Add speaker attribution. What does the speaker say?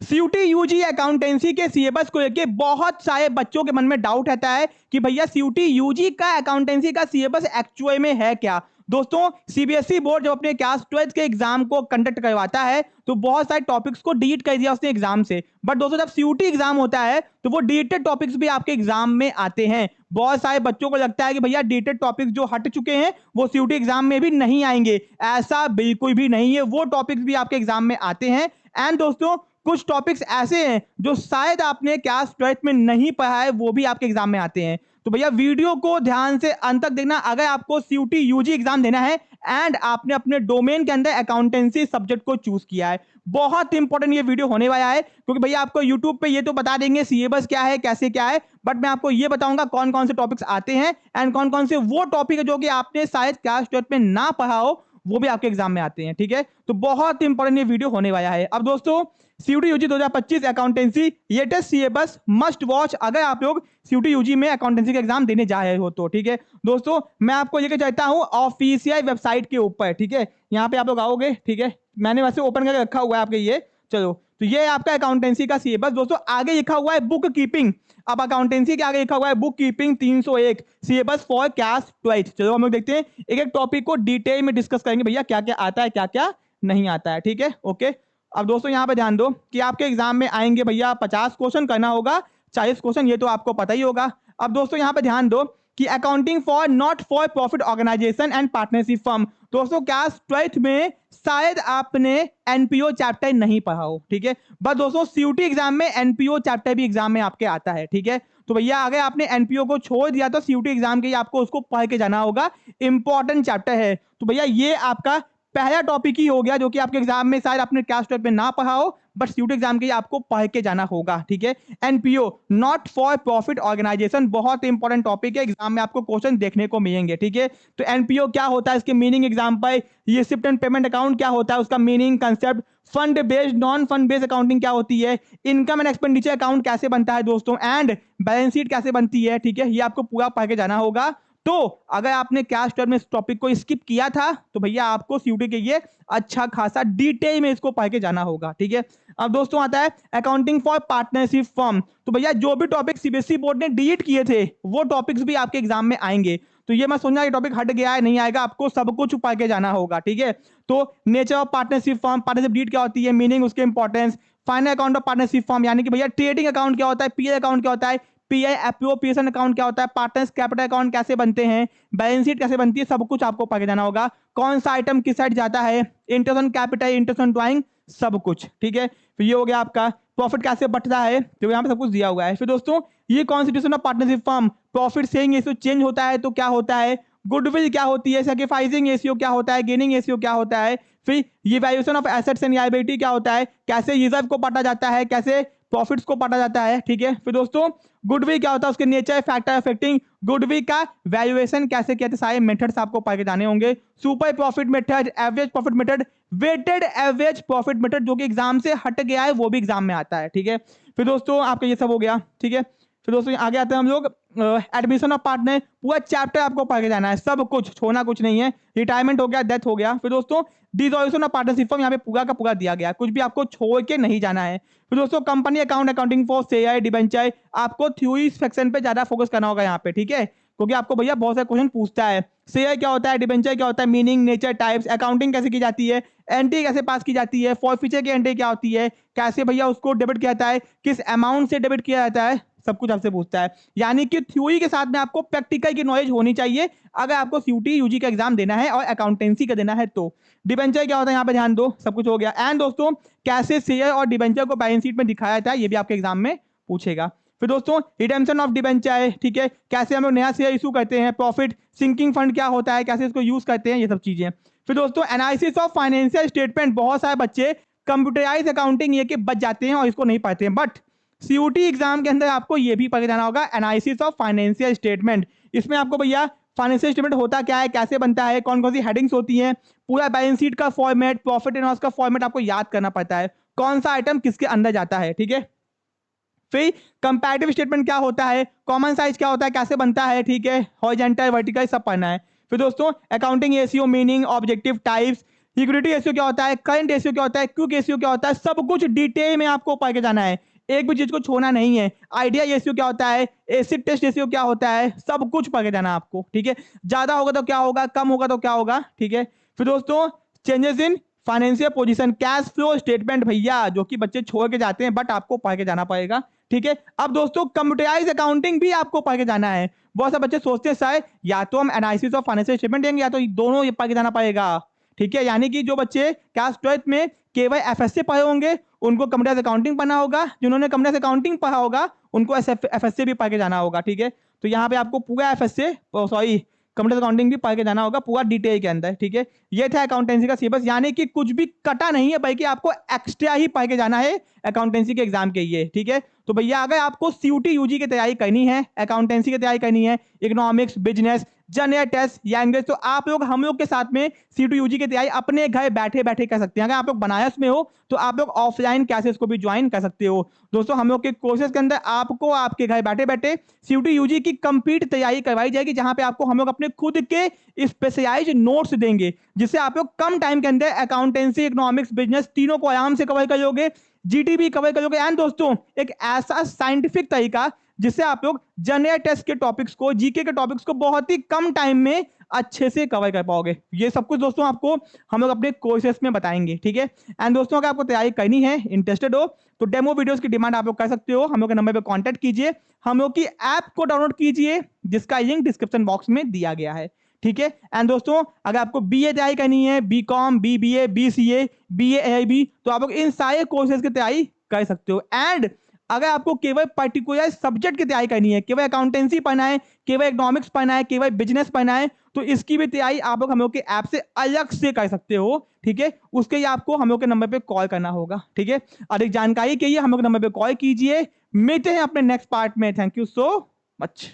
Speaker 1: CUT UG accountancy के syllabus को लेके बहुत सारे बच्चों के मन में डाउट रहता है कि भैया सीयूटी यूजी का अकाउंटेंसी का सिलेबस एक्चुअल में है क्या। दोस्तों, सीबीएसई बोर्ड जब अपने क्लास 12 के एग्जाम को कंडक्ट करवाता है तो बहुत सारे टॉपिक्स को डिलीट कर दिया उसने एग्जाम से। बट दोस्तों, जब सीयूटी एग्जाम होता है तो वो डिलीटेड टॉपिक्स भी आपके एग्जाम में आते हैं। बहुत सारे बच्चों को लगता है कि भैया डिलीटेड टॉपिक्स जो हट चुके हैं वो सीयूटी एग्जाम में भी नहीं आएंगे। ऐसा बिल्कुल भी नहीं है, वो टॉपिक्स भी आपके एग्जाम में आते हैं। एंड दोस्तों, कुछ टॉपिक्स ऐसे हैं जो शायद आपने क्लास 12 में नहीं पढ़ा है, वो भी आपके एग्जाम में आते हैं। तो भैया वीडियो को ध्यान से अंत तक देखना अगर आपको सीयूटी यूजी एग्जाम देना है एंड आपने अपने डोमेन के अंदर अकाउंटेंसी सब्जेक्ट को चूज किया है। बहुत इंपॉर्टेंट ये वीडियो होने वाला है, क्योंकि भैया आपको यूट्यूब पे ये तो बता देंगे सिलेबस क्या है, कैसे क्या है, बट मैं आपको ये बताऊंगा कौन कौन से टॉपिक्स आते हैं एंड कौन कौन से वो टॉपिक है जो कि आपने शायद क्लास 12 में ना पढ़ा हो, वो भी आपके एग्जाम में आते हैं। ठीक है, तो बहुत इंपॉर्टेंट ये वीडियो होने वाला है। अब दोस्तों, CUET UG 2025 accountancy latest syllabus must watch अगर आप लोग सीयूटी यूजी में अकाउंटेंसी का एग्जाम देने जा रहे हो तो। ठीक है दोस्तों, मैं आपको लेके चलता हूं ऑफिशियल वेबसाइट के ऊपर। ठीक है, यहाँ पे आप लोग आओगे। ठीक है, मैंने वैसे ओपन करके रखा हुआ है आपके ये। चलो, तो ये आपका अकाउंटेंसी का सिलेबस। दोस्तों, आगे लिखा हुआ है बुक कीपिंग। अब अकाउंटेंसी के आगे लिखा हुआ है book keeping 301 syllabus for class 12। चलो हम लोग देखते हैं, एक एक टॉपिक को डिटेल में डिस्कस करेंगे भैया क्या क्या आता है क्या क्या नहीं आता है। ठीक है, ओके। अब दोस्तों यहाँ पे ध्यान दो कि आपके एग्जाम में आएंगे भैया 50 क्वेश्चन करना होगा, 40 क्वेश्चन, ये तो आपको पता ही होगा। अब दोस्तों यहाँ पे ध्यान दो कि accounting for not for profit organization and partnership firm. दोस्तों, क्लास 12 में शायद आपने एनपीओ चैप्टर नहीं पढ़ा हो। ठीक है, बस दोस्तों सीयूटी एग्जाम में एनपीओ चैप्टर भी एग्जाम में आपके आता है। ठीक है, तो भैया अगर आपने एनपीओ को छोड़ दिया तो सीयूटी एग्जाम के लिए आपको उसको पढ़ के जाना होगा, इंपॉर्टेंट चैप्टर है। तो भैया ये आपका पहला टॉपिक ही हो गया जो कि आपके एग्जाम में शायद आपने क्लास 12 में ना पढ़ा हो, बट सीयूटी एग्जाम के लिए आपको पढ़ के जाना होगा। ठीक है, NPO not for profit organization बहुत इंपॉर्टेंट टॉपिक है, एग्जाम में आपको क्वेश्चन देखने को मिलेंगे। ठीक है, तो एनपीओ क्या होता है, इसके मीनिंग एग्जाम पर, ये शिफ्ट एंड पेमेंट अकाउंट क्या होता है, उसका meaning, concept, fund based non fund based accounting क्या होती है, इनकम एंड एक्सपेंडिचर अकाउंट कैसे बनता है दोस्तों, एंड बैलेंस शीट कैसे बनती है। ठीक है, ये आपको पूरा पढ़ के जाना होगा। तो अगर आपने क्लास 12 में इस टॉपिक को स्किप किया था तो भैया आपको सीयूटी के लिए अच्छा खासा डिटेल में इसको पढ़ के जाना होगा। ठीक है, अब दोस्तों आता है अकाउंटिंग फॉर पार्टनरशिप फर्म। तो भैया जो भी टॉपिक सीबीएसई बोर्ड ने डिलीट किए थे वो टॉपिक्स भी आपके एग्जाम में आएंगे। तो ये मैं सोचना ये टॉपिक हट गया है, नहीं आएगा, आपको सब कुछ पढ़ के जाना होगा। ठीक है, तो nature of partnership firm, partnership deed क्या होती है, मीनिंग, उसके importance, final account of partnership firm यानी कि भैया ट्रेडिंग अकाउंट क्या होता है, पीएल अकाउंट क्या होता है, पीआई एप्रोप्रिएशन अकाउंट क्या होता है, पार्टनर्स कैपिटल अकाउंट कैसे बनते हैं, बैलेंस शीट कैसे बनती है, सब कुछ आपको पढ़ के जाना होगा। कौन सा आइटम किस साइड जाता है, interest on capital, interest on drawing, सब कुछ। ठीक है, फिर ये हो गया आपका प्रॉफिट कैसे बढ़ता है, तो यहाँ पे सब कुछ दिया हुआ है। फिर दोस्तों ये constitution of partnership firm, profit sharing ratio change होता है तो क्या होता है, गुडविल क्या होती है, सैक्रिफाइसिंग रेशियो क्या होता है, गेनिंग रेशियो क्या होता है, फिर ये valuation of assets and liability क्या होता है, कैसे रिजर्व को बांटा जाता है, कैसे प्रॉफिट्स को बांटा जाता है। ठीक है, फिर दोस्तों गुडविल क्या होता है, उसके नेचर, फैक्टर अफेक्टिंग गुडविल का वैल्यूएशन कैसे किया, सारे मेथड्स आपको पढ़ के जाने होंगे। Super profit method, average profit method, weighted average profit method जो कि एग्जाम से हट गया है वो भी एग्जाम में आता है। ठीक है, फिर दोस्तों आपका ये सब हो गया। ठीक है, फिर दोस्तों आगे आते हैं हम लोग एडमिशन ऑफ पार्टनर, पूरा चैप्टर आपको पढ़ के जाना है, सब कुछ छोड़ना कुछ नहीं है। रिटायरमेंट हो गया, डेथ हो गया। फिर दोस्तों डिसॉल्यूशन ऑफ पार्टनरशिप फॉर्म, यहाँ पे पूरा का पूरा दिया गया है, कुछ भी आपको छोड़ के नहीं जाना है। फिर दोस्तों company account, accounting for share, debenture, आपको थ्योरी सेक्शन पे ज्यादा फोकस करना होगा यहाँ पे। ठीक है, क्योंकि आपको भैया बहुत सारे क्वेश्चन पूछता है, शेयर क्या होता है, डिबेंचर क्या होता है, मीनिंग, नेचर, टाइप्स, अकाउंटिंग कैसे की जाती है, एंट्री कैसे पास की जाती है, फॉर फ्यूचर की एंट्री क्या होती है, कैसे भैया उसको डेबिट किया जाता है, किस अमाउंट से डेबिट किया जाता है, सब कुछ आपसे पूछता है। यानी कि थ्योरी के साथ में आपको प्रैक्टिकल की नॉलेज होनी चाहिए अगर आपको सीयूटी यूजी का एग्जाम देना है और अकाउंटेंसी का देना है तो। डिबेंचर क्या होता है यहाँ पे ध्यान दो, सब कुछ हो गया। एंड दोस्तों कैसे शेयर और डिबेंचर को बैलेंस शीट में दिखाया जाता है ये भी आपके एग्जाम में पूछेगा। फिर दोस्तों रिडेम्पशन ऑफ डिबेंचर है, ठीक है, कैसे हम लोग नया शेयर इशू करते हैं, प्रॉफिट सिंकिंग फंड क्या होता है, कैसे इसको यूज करते हैं, ये सब चीजें। फिर दोस्तों एनालिसिस ऑफ फाइनेंशियल स्टेटमेंट, बहुत सारे बच्चे कंप्यूटराइज अकाउंटिंग ये के बच जाते हैं और इसको नहीं पढ़ते हैं, बट सीयूटी एग्जाम के अंदर आपको ये भी पढ़ जाना होगा, एनालिसिस ऑफ फाइनेंशियल स्टेटमेंट। इसमें आपको भैया फाइनेंशियल स्टेटमेंट होता क्या है, कैसे बनता है, कौन कौन सी हेडिंग्स होती हैं, पूरा बैलेंस शीट का फॉर्मेट, प्रॉफिट एंड लॉस का फॉर्मेट आपको याद करना पड़ता है, कौन सा आइटम किसके अंदर जाता है। ठीक है, फिर कंपैरेटिव स्टेटमेंट क्या होता है, कॉमन साइज क्या होता है, कैसे बनता है, ठीक है, हॉरिजॉन्टल, वर्टिकल, सब पढ़ना है। फिर दोस्तों accounting ratio, meaning, objective, types, liquidity ratio क्या होता है, करंट रेशियो क्या होता है, क्विक रेशियो क्या होता है, सब कुछ डिटेल में आपको पढ़ के जाना है, एक भी चीज को छोड़ना नहीं है। आइडिया रेशियो क्या होता है, एसिड टेस्ट रेशियो क्या होता है, सब कुछ पढ़ के जाना है आपको, ठीक है। ज्यादा होगा तो क्या होगा, कम होगा तो क्या होगा, ठीक है। फिर दोस्तों changes in financial position, cash flow statement भैया, जो कि बच्चे छोड़ के जाते हैं बट आपको पढ़ के जाना पड़ेगा, ठीक है। अब दोस्तों कंप्यूटराइज अकाउंटिंग भी आपको पढ़ के जाना है। बहुत सारे बच्चे सोचते हैं सर या तो हम एनालिसिस ऑफ फाइनेंशियल स्टेटमेंट देंगे या तो दोनों ये पढ़ के जाना पड़ेगा, ठीक है। यानी कि जो बच्चे क्लास 12 में केवल एफएससी पढ़े होंगे उनको कंप्यूटर अकाउंटिंग पढ़ना होगा, जिन्होंने कंप्यूटर अकाउंटिंग पढ़ा होगा उनको एफएससी भी पढ़ के जाना होगा, ठीक है। तो यहाँ पे आपको पूरा एफएससी सॉरी कंप्यूटर अकाउंटिंग भी पढ़ के जाना होगा पूरा डिटेल के अंदर, ठीक है। ये था अकाउंटेंसी का सिलेबस, यानी कि कुछ भी कटा नहीं है बल्कि आपको एक्स्ट्रा ही पढ़ के जाना है अकाउंटेंसी के एग्जाम के लिए, ठीक है। तो भैया अगर आपको सीयूटी यूजी की तैयारी करनी है, अकाउंटेंसी की तैयारी करनी है, इकोनॉमिक्स, बिजनेस, जनरल टेस्ट या इंग्लिश, तो आप लोग हम लोग के साथ में सीयूटी यूजी की तैयारी अपने घर बैठे बैठे कर सकते हैं। अगर आप लोग बनारस में हो तो आप लोग ऑफलाइन क्लासेस को भी ज्वाइन कर सकते हो। दोस्तों हम लोग के कोर्सेज के अंदर आपको आपके घर बैठे बैठे सीयूटी यूजी की कंप्लीट तैयारी करवाई जाएगी, जहां पे आपको हम लोग अपने खुद के स्पेशलाइज्ड नोट्स देंगे, जिससे आप लोग कम टाइम के अंदर अकाउंटेंसी, इकोनॉमिक्स, बिजनेस तीनों को आराम से कवर कर लोगे, जीटीबी कवर करोगे। एंड दोस्तों एक ऐसा साइंटिफिक तरीका जिससे आप लोग जनरल टेस्ट के टॉपिक्स को, जीके के टॉपिक्स को बहुत ही कम टाइम में अच्छे से कवर कर पाओगे। ये सब कुछ दोस्तों आपको हम लोग अपने कोर्सेस में बताएंगे, ठीक है। एंड दोस्तों अगर आपको तैयारी करनी है, इंटरेस्टेड हो, तो डेमो वीडियोस की डिमांड आप लोग कर सकते हो, हम लोग के नंबर पे कांटेक्ट कीजिए, हम लोग की ऐप को डाउनलोड कीजिए जिसका लिंक डिस्क्रिप्शन बॉक्स में दिया गया है, ठीक है। एंड दोस्तों अगर आपको बीए तैयारी करनी है, बीकॉम, बीबीए, बीसीए, बीए, तो आप लोग इन सारे कोर्सेज की तैयारी कर सकते हो। एंड अगर आपको केवल पर्टिकुलर सब्जेक्ट की तैयारी करनी है, केवल अकाउंटेंसी पढ़ना है, केवल इकोनॉमिक्स पढ़ना है, केवल बिजनेस पढ़ना है, तो इसकी भी तैयारी आप लोग हम लोग के ऐप से अलग से कर सकते हो, ठीक है। उसके लिए आपको हम लोग के नंबर पे कॉल करना होगा, ठीक है। अधिक जानकारी के लिए हम लोग के नंबर पे कॉल कीजिए। मिलते हैं अपने नेक्स्ट पार्ट में। Thank you so much.